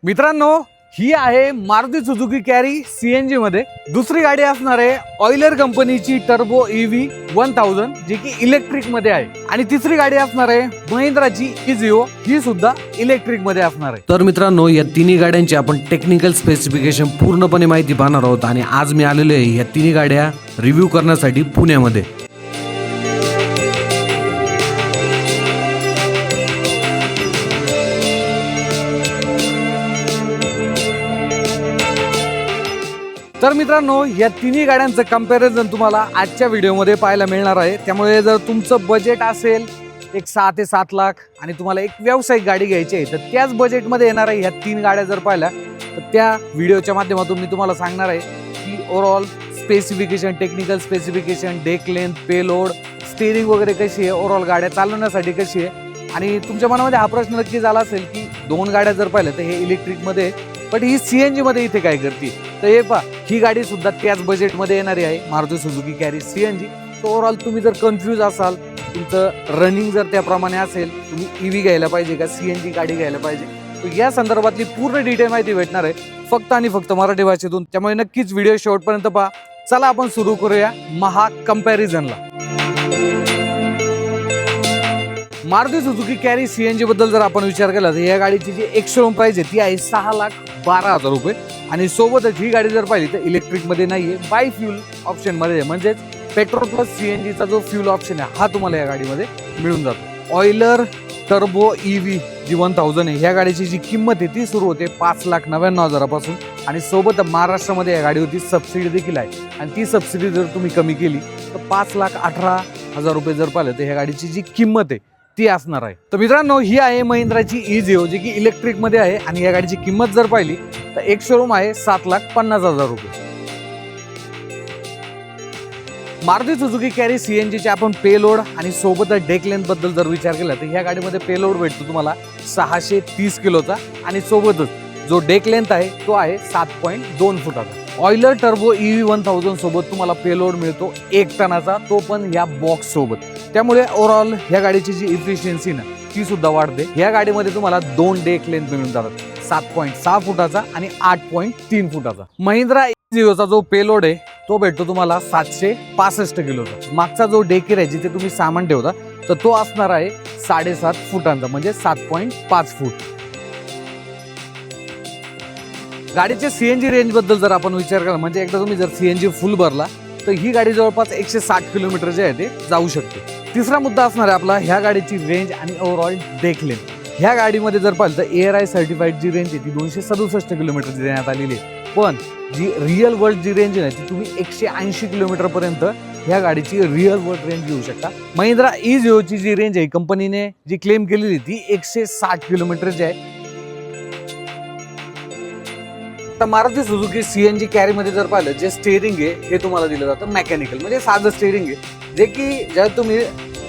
मित्रांनो, ही आहे Maruti Suzuki carry CNG मध्ये दुसरी गाडी असणार आहे ऑइलर कंपनीची टर्बो ईव्ही 1000 जी की इलेक्ट्रिक मध्ये आहे आणि तिसरी गाडी असणार आहे महिंद्राची इझिओ, ही सुद्धा इलेक्ट्रिक मध्ये असणार आहे। तर मित्रांनो, या तिन्ही गाड्यांची आपण टेक्निकल स्पेसिफिकेशन पूर्णपणे माहिती पाहणार आहोत आणि आज मी आलेलो आहे या तिन्ही गाड्या रिव्ह्यू करण्यासाठी पुण्यामध्ये। तर मित्रांनो, या तिन्ही गाड्यांचं कंपॅरिझन तुम्हाला आजच्या व्हिडिओमध्ये पाहायला मिळणार आहे। त्यामुळे जर तुमचं बजेट असेल एक 6 ते 7 लाख आणि तुम्हाला एक व्यावसायिक गाडी घ्यायची आहे तर त्याच बजेटमध्ये येणार आहे ह्या तीन गाड्या जर पाहिल्या तर त्या व्हिडिओच्या माध्यमातून मी तुम्हाला सांगणार आहे की overall specification, technical specification, deck length, payload, steering वगैरे कशी आहे, ओव्हरऑल गाड्या चालवण्यासाठी कशी आहे। आणि तुमच्या मनामध्ये हा प्रश्न नक्की झाला असेल की दोन गाड्या जर पाहिल्या तर हे इलेक्ट्रिकमध्ये पण ही सीएनजी मध्ये इथे काय करते, तर हे पहा ही गाडी सुद्धा त्याच बजेटमध्ये येणारी आहे Maruti Suzuki carry CNG. So overall तुम्ही जर कन्फ्यूज असाल, तुमचं रनिंग जर त्याप्रमाणे असेल, तुम्ही ईव्ही घ्यायला पाहिजे का सीएनजी गाडी घ्यायला पाहिजे, तर या संदर्भातली पूर्ण डिटेल माहिती भेटणार आहे फक्त आणि फक्त मराठी भाषेतून। त्यामुळे नक्कीच व्हिडिओ शेवटपर्यंत पहा। चला आपण सुरू करूया महा कंपॅरिझनला। मारुती सुझुकी कॅरी सीएनजी बद्दल जर आपण विचार केला तर या गाडीची जी एक्स-शोरूम प्राइस आहे ती आहे 6,12,000 रुपये आणि सोबतच ही गाडी जर पाहिली तर इलेक्ट्रिक मध्ये नाहीये, बाय फ्यूल ऑप्शन मध्ये आहे, म्हणजेच पेट्रोल प्लस सीएनजीचा जो फ्यूल ऑप्शन आहे हा तुम्हाला या गाडीमध्ये मिळून जातो। ऑइलर टर्बो ईव्ही जी 1000 आहे ह्या गाडीची जी किंमत आहे ती सुरू होते 5,99,000 पासून आणि सोबत महाराष्ट्रामध्ये या गाडीवरती सबसिडी देखील आहे आणि ती सबसिडी जर तुम्ही कमी केली तर 5,18,000 रुपये जर पाहिलं तर ह्या गाडीची जी किंमत आहे ती असणार आहे। तर मित्रांनो, ही आहे महिंद्राची इझिओ जी की इलेक्ट्रिक मध्ये आहे आणि या गाडीची किंमत जर पाहिली तर एक शोरूम आहे 7,50,000 रुपये। मारुती सुझुकी कॅरी सीएनजीचे आपण पेलोड आणि सोबत डेक लेंथ बद्दल जर विचार केला तर ह्या गाडीमध्ये पेलोड भेटतो तुम्हाला 630 किलोचा आणि सोबतच जो डेक लेंथ आहे तो आहे 7.2 फुटाचा। ऑइलर टर्बो ईव्ही 1000 सोबत तुम्हाला पेलोड मिळतो 1 टनाचा, तो पण या बॉक्स सोबत। त्यामुळे ओव्हरऑल ह्या गाडीची जी इफिशियन्सी ना ती सुद्धा वाढते। ह्या गाडीमध्ये तुम्हाला 2 डेक लेंथ मिळून जातात, 7.6 फुटाचा आणि 8.3 फुटाचा। महिंद्रा इझिओचा जो पेलोड आहे तो भेटतो तुम्हाला 765 किलोचा। मागचा जो डेकीर आहे जिथे तुम्ही सामान ठेवता तर तो असणार आहे 7.5 फुटांचा, म्हणजे 7.5 फूट। गाडीच्या सीएनजी रेंज बद्दल जर आपण विचार केला म्हणजे एकदा तुम्ही जर सीएनजी फुल भरला तर ही गाडी जवळपास 160 किलोमीटर जे आहे ते जाऊ शकते। तिसरा मुद्दा असणार आहे आपला ह्या गाडीची रेंज आणि ओव्हरऑल डेक लेंथ। ह्या गाडीमध्ये जर पाहिलं तर ARI सर्टिफाईड जी रेंज आहे ती 267 किलोमीटर देण्यात आलेली आहे, पण जी रिअल वर्ल्ड जी रेंज आहे ती तुम्ही 180 किलोमीटर पर्यंत ह्या गाडीची रिअल वर्ल्ड रेंज घेऊ शकता। महिंद्रा इझिओची जी रेंज आहे कंपनीने जी क्लेम केलेली ती 160 किलोमीटरची आहे। तर मारुती सुझुकी सीएनजी कॅरी मध्ये जर पाहिलं जे स्टीअरिंग आहे हे तुम्हाला दिलं जातं मेकॅनिकल, म्हणजे साधं स्टीअरिंग आहे जे की जेव्हा तुम्ही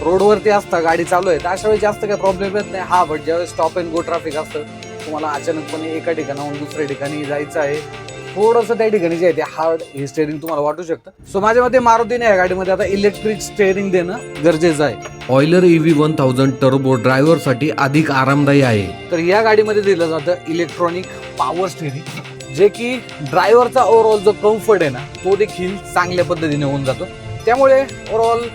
रोडवरती असता, गाडी चालू आहे तर अशा वेळी जास्त काही प्रॉब्लेम येत नाही। हा बट ज्यावेळेस स्टॉप अँड गो ट्रॅफिक असतं, तुम्हाला अचानकपणे एका ठिकाणाहून दुसऱ्या ठिकाणी जायचं आहे, थोडंसं त्या ठिकाणी जे आहे ते हार्ड हे स्टीअरिंग तुम्हाला वाटू शकतं। सो माझ्या मते मारुतीने या गाडीमध्ये आता इलेक्ट्रिक स्टीअरिंग देणं गरजेचं आहे। ऑइलर ईव्ही 1000 टर्बो ड्रायव्हर साठी अधिक आरामदायी आहे। तर या गाडीमध्ये दिलं जातं इलेक्ट्रॉनिक पॉवर स्टीअरिंग जे की ड्रायव्हरचा ओव्हरऑल जो कम्फर्ट आहे ना तो देखील चांगल्या पद्धतीने होऊन जातो। त्यामुळे ओव्हरऑल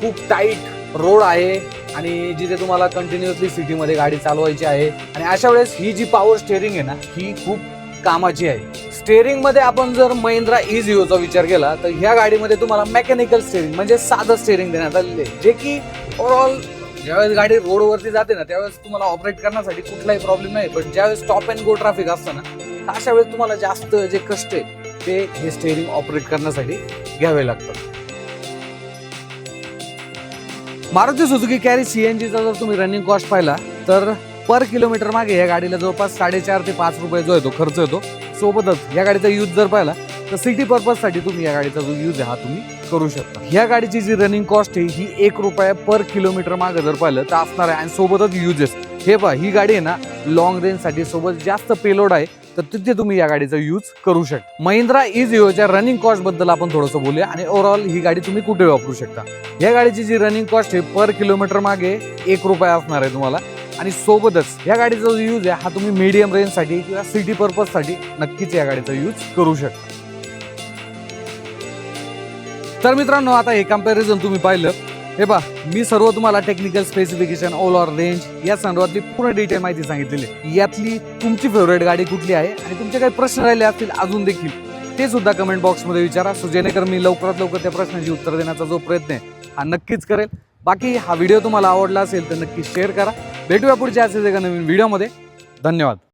खूप टाईट रोड आहे आणि जिथे तुम्हाला कंटिन्युअसली सिटीमध्ये गाडी चालवायची आहे आणि अशा वेळेस ही जी पॉवर स्टीअरिंग आहे ना ही खूप कामाची आहे। स्टीअरिंग मध्ये आपण जर महिंद्रा इझिओचा विचार केला तर ह्या गाडीमध्ये तुम्हाला मेकॅनिकल स्टीअरिंग म्हणजे साधं स्टीअरिंग देण्यात आलेले आहे, जे की ओव्हरऑल ज्यावेळेस गाडी रोडवरती जाते ना त्यावेळेस तुम्हाला ऑपरेट करण्यासाठी कुठलाही प्रॉब्लेम नाही, पण ज्यावेळेस स्टॉप अँड गो ट्रॅफिक असतं ना अशा वेळेस तुम्हाला जास्त जे कष्ट आहे ते हे स्टीअरिंग ऑपरेट करण्यासाठी घ्यावे लागतात। मारुती सुझुकी कॅरी सीएनजीचा जर तुम्ही रनिंग कॉस्ट पाहिला तर पर किलोमीटर मागे या गाडीला जवळपास 4.5 ते 5 रुपये जो आहे तो खर्च येतो। सोबतच या गाडीचा यूज जर पाहिला तर सिटी पर्पज साठी तुम्ही या गाडीचा जो यूज आहे हा तुम्ही करू शकता। ह्या गाडीची जी रनिंग कॉस्ट आहे ही 1 रुपया पर किलोमीटर मागे जर पाहिलं तर असणार आहे आणि सोबतच युजेस हे पहा ही गाडी आहे ना लॉंग रेंज साठी सोबत जास्त पेलोड आहे तर तिथे तुम्ही या गाडीचा यूज करू शकता। महिंद्रा इझिओच्या रनिंग कॉस्ट बद्दल आपण थोडंसं बोलूया आणि ओव्हरऑल ही गाडी तुम्ही कुठे वापरू शकता। या गाडीची जी रनिंग कॉस्ट आहे पर किलोमीटर मागे 1 रुपया असणार आहे तुम्हाला आणि सोबतच या गाडीचा जो यूज आहे हा तुम्ही मीडियम रेंजसाठी किंवा सिटी पर्पजसाठी नक्कीच या गाडीचा यूज करू शकता. तर मित्रांनो, आता हे कम्पॅरिझन तुम्ही पाहिलं. हे पहा, मी सर्व तुम्हाला टेक्निकल स्पेसिफिकेशन, ओव्हरऑल रेंज या संदर्भातली पूर्ण डिटेल माहिती सांगितलेली आहे. यातली तुमची फेवरेट गाडी कुठली आहे आणि तुमचे काही प्रश्न राहिले असतील अजून देखील, ते सुद्धा कमेंट बॉक्समध्ये विचारा. सो जेणेकरून मी लवकरात लवकर त्या प्रश्नाची उत्तर देण्याचा जो प्रयत्न आहे हा नक्कीच करेल. बाकी हा व्हिडिओ तुम्हाला आवडला असेल तर नक्की शेअर करा. भेटूया पुढच्या असेच एका नवीन व्हिडिओमध्ये. धन्यवाद.